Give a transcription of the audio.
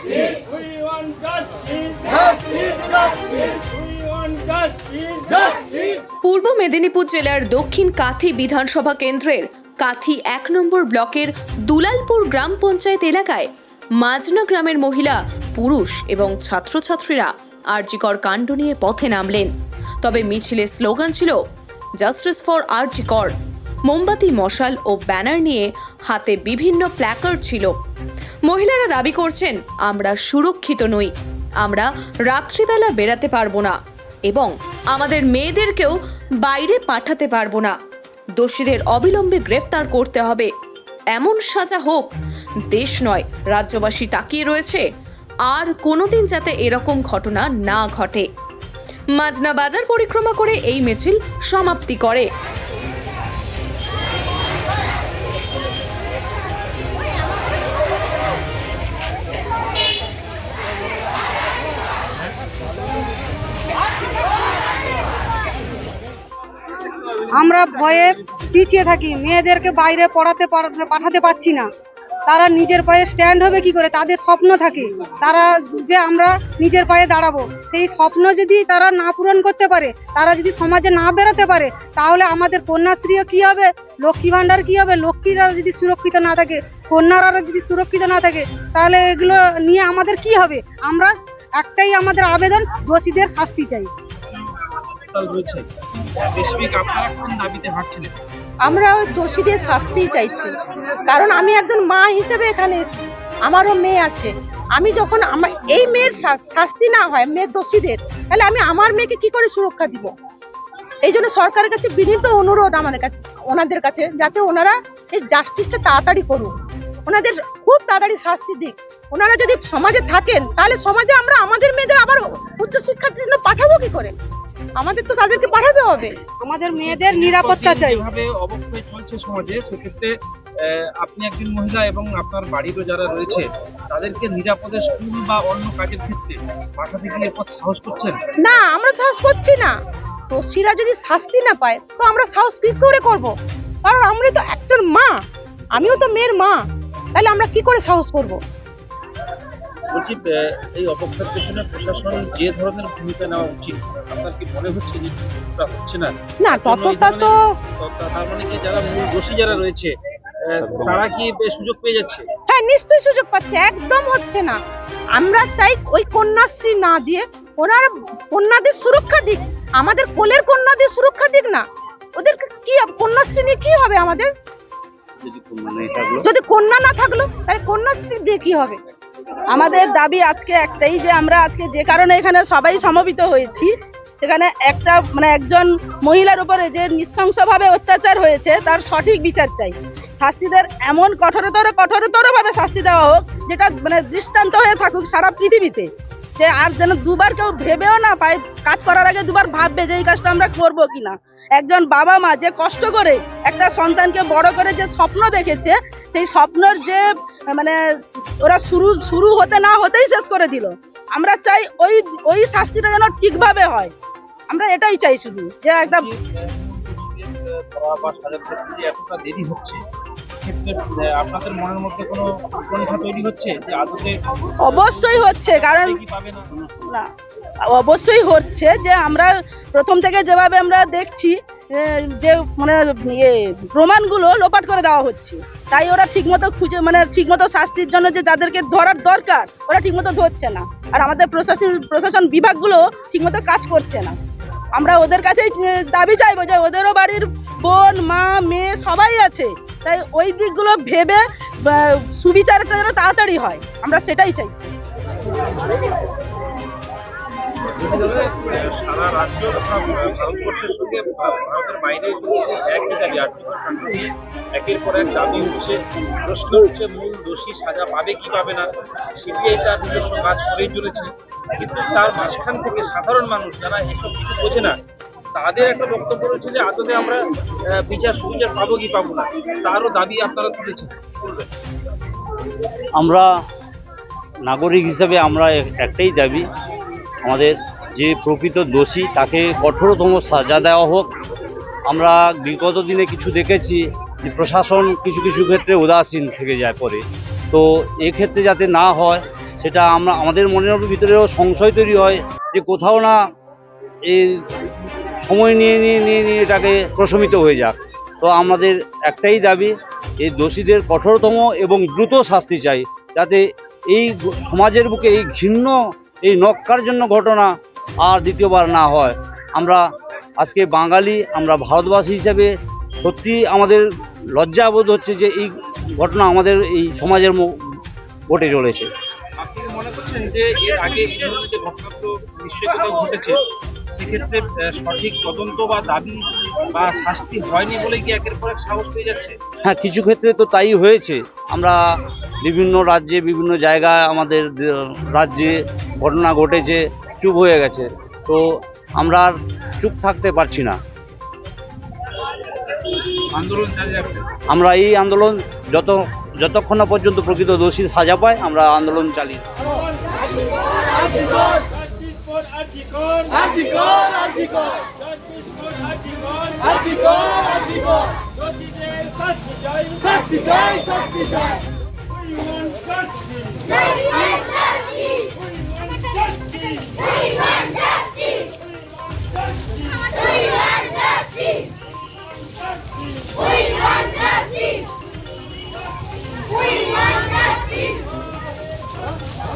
justice. We want justice. Justice, justice. We want justice. Justice. পূর্ব মেদিনীপুর জেলার দক্ষিণ কাথি বিধানসভা কেন্দ্রের কাথি ১ নম্বর ব্লকের দুলালপুর গ্রাম পঞ্চায়েত এলাকায় মাজনা গ্রামের মহিলা, পুরুষ এবং ছাত্রছাত্রীরা আরজিকর কাণ্ড নিয়ে পথে নামলেন। তবে মিছিলের স্লোগান ছিল জাস্টিস ফর আরজিকর। মোমবাতি, মশাল ও ব্যানার নিয়ে হাতে বিভিন্ন প্ল্যাকার্ড ছিল। মহিলারা দাবি করছেন, আমরা সুরক্ষিত নই, আমরা রাত্রিবেলা বেরাতে পারবো না এবং আমাদের মেয়েদেরকেও বাইরে পাঠাতে পারবো না। দোষীদের অবিলম্বে গ্রেফতার করতে হবে। এমন সাজা হোক, দেশ নয় রাজ্যবাসী তাকিয়ে রয়েছে আর কোনোদিন যাতে এরকম ঘটনা না ঘটে। মাজনা বাজার পরিক্রমা করে এই মিছিল সমাপ্তি করে। আমরা ভয়ে পিছিয়ে থাকি, মেয়েদেরকে বাইরে পাঠাতে পারছি না। তারা নিজের পায়ে স্ট্যান্ড হবে কি করে? তাদের স্বপ্ন থাকে তারা যে আমরা নিজের পায়ে দাঁড়াবো, সেই স্বপ্ন যদি তারা না পূরণ করতে পারে, তারা যদি সমাজে না বেরোতে পারে, তাহলে আমাদের কন্যাশ্রীও কি হবে, লক্ষ্মী ভাণ্ডার কি হবে? লক্ষ্মীরা যদি সুরক্ষিত না থাকে, কন্যারা যদি সুরক্ষিত না থাকে, তাহলে এগুলো নিয়ে আমাদের কি হবে? আমরা একটাই আমাদের আবেদন, দোষীদের শাস্তি চাই। আমরা দোষীদের শাস্তি চাইছি, কারণ আমি একজন মা হিসেবে এখানে এসেছি, আমারও মেয়ে আছে। আমি যখন আমার এই মেয়ের শাস্তি না হয়, মেয়ের দোষীদের, তাহলে আমি আমার মেয়েকে কি করে সুরক্ষা দিব? এই জন্য সরকারের কাছে বিনীত অনুরোধ ওনাদের কাছে, যাতে ওনারা এই জাস্টিসটা তাড়াতাড়ি করুন, ওনাদের খুব তাড়াতাড়ি শাস্তি দিক। ওনারা যদি সমাজে থাকেন, তাহলে সমাজে আমরা আমাদের মেয়েদের আবার উচ্চশিক্ষার জন্য পাঠাবো কি করে? আমাদের তো তাদেরকে পাঠাতে হবে। আমাদের মেয়েদের নিরাপত্তা চাই। যেভাবে অবক্ষয় চলছে সমাজে, সেক্ষেত্রে আপনি একজন মহিলা এবং আপনার বাড়িরও যারা রয়েছে, তাদেরকে নিরাপদে স্কুল বা অন্য কাজের ক্ষেত্রে পাঠাতে গিয়ে এরপর সাহস করছেন না? আমরা সাহস করছি না। দোষীরা যদি শাস্তি না পায়, তো আমরা সাহস কি করে করব? কারণ আমরা তো একজন মা, আমিও তো মেয়ের মা, তাহলে আমরা কি করে সাহস করব? বলছি, এই অপক্ষের পেছনে প্রশাসন যে ধরনের ভূমিকা নেওয়া উচিত, আপনার কি মনে হচ্ছে যে হচ্ছে না? না, ততটা তো। তার মানে কি যারা মূল দোষী যারা রয়েছে, তারা কি সুযোগ পেয়ে যাচ্ছে? হ্যাঁ, নিশ্চয়ই সুযোগ পাচ্ছে, একদম হচ্ছে না। আমরা চাই ওই কন্যাশ্রী না দিয়ে ওনারা কন্যাদের সুরক্ষা দিক, আমাদের কোলের কন্যাদের সুরক্ষা দিক না। ওদের কি কন্যাশ্রী নিয়ে কি হবে? আমাদের যদি কন্যা না থাকলো, তাহলে কন্যাশ্রী দিয়ে কি হবে? আমাদের দাবি আজকে একটাই, যে আমরা আজকে যে কারণে এখানে সবাই সমবেত হয়েছি, সেখানে একজন মহিলার উপরে যে নৃশংসভাবে অত্যাচার হয়েছে, তার সঠিক বিচার চাই। শাস্তিদের এমন কঠোরতর ভাবে শাস্তি দেওয়া হোক, যেটা দৃষ্টান্ত হয়ে থাকুক সারা পৃথিবীতে, যে আর যেন দুবার কেউ ভেবেও না পায়, কাজ করার আগে দুবার ভাববে যে এই কাজটা আমরা করবো কিনা। একজন বাবা মা যে কষ্ট করে একটা সন্তানকে বড় করে যে স্বপ্ন দেখেছে, সেই স্বপ্নর যে ওরা শুরু হতে না হতেই শেষ করে দিল। আমরা চাই ওই শাস্তিটা যেন ঠিকভাবে হয়, আমরা এটাই চাই শুধু। যে একটা এতটা দেরি হচ্ছে, আপনাদের মনের মধ্যে কোনো উৎকণ্ঠা তৈরি হচ্ছে যে আদতে? অবশ্যই হচ্ছে, কারণ না অবশ্যই হচ্ছে যে আমরা প্রথম থেকে যেভাবে আমরা দেখছি যে প্রমাণগুলো লোপাট করে দেওয়া হচ্ছে, তাই ওরা ঠিকমতো ঠিকমতো শাস্তির জন্য যে যাদেরকে ধরার দরকার, ওরা ঠিকমতো ধরছে না। আর আমাদের প্রশাসন বিভাগগুলো ঠিকমতো কাজ করছে না। আমরা ওদের কাছেই দাবি চাইবো যে ওদেরও বাড়ির বোন, মা, মেয়ে সবাই আছে, তাই ওই দিকগুলো ভেবে সুবিচারটা যেন তাড়াতাড়ি হয়, আমরা সেটাই চাইছি। সারা রাজ্য ভারতবর্ষের সঙ্গে ভারতের বাইরে একই দাবি, একের পর এক দাবি উঠছে, প্রশ্ন উঠছে, মূল দোষী সাজা পাবে কি পাবে না। সিবিআই তার নিজস্ব কাজ করেই চলেছে, কিন্তু তার মাঝখান থেকে সাধারণ মানুষ যারা এসব কিছু বোঝে না, তাদের একটা বক্তব্য রয়েছে যে আদতে আমরা বিচার সুবিচার পাবো কি পাবো না, তারও দাবি আপনারা তুলেছেন। আমরা নাগরিক হিসেবে আমরা একটাই দাবি, আমাদের যে প্রকৃত দোষী তাকে কঠোরতম সাজা দেওয়া হোক। আমরা বিগত দিনে কিছু দেখেছি যে প্রশাসন কিছু কিছু ক্ষেত্রে উদাসীন থেকে যায় পরে, তো এক্ষেত্রে যাতে না হয় সেটা আমাদের মনের ভিতরেও সংশয় তৈরি হয় যে কোথাও না এই সময় নিয়ে এটাকে প্রশমিত হয়ে যাক। তো আমাদের একটাই দাবি, এই দোষীদের কঠোরতম এবং দ্রুত শাস্তি চাই, যাতে এই সমাজের বুকে এই ঘৃণ্য এই নক্কারজন্য ঘটনা আর দ্বিতীয়বার না হয়। আমরা আজকে বাঙালি, আমরা ভারতবাসী হিসেবে সত্যি আমাদের লজ্জাবোধ হচ্ছে যে এই ঘটনা আমাদের এই সমাজের ঘটে চলেছে। আপনি মনে করছেন যে এর আগে এই ধরনের যে ঘটনাগুলো নিশ্চয়ই কোথাও ঘটেছে, সেক্ষেত্রে সঠিক তদন্ত বা দাবি বা শাস্তি হয়নি বলে কি একের পর এক সাহস পেয়ে যাচ্ছে? হ্যাঁ, কিছু ক্ষেত্রে তো তাই হয়েছে। আমরা বিভিন্ন রাজ্যে বিভিন্ন জায়গায় আমাদের রাজ্যে ঘটনা ঘটেছে, চুপ হয়ে গেছে, তো আমরা আর চুপ থাকতে পারছি না। আন্দোলন চালিয়ে যাচ্ছে। আমরা এই আন্দোলন যতক্ষণ না পর্যন্ত প্রকৃত দোষীর সাজা পায়, আমরা আন্দোলন চালিয়ে Justice for Arjikon! Arjikon! Arjikon! Justice for Arjikon! Arjikon! Arjikon! দোষীদের শাস্তি চাই! শাস্তি চাই! শাস্তি চাই! We want justice!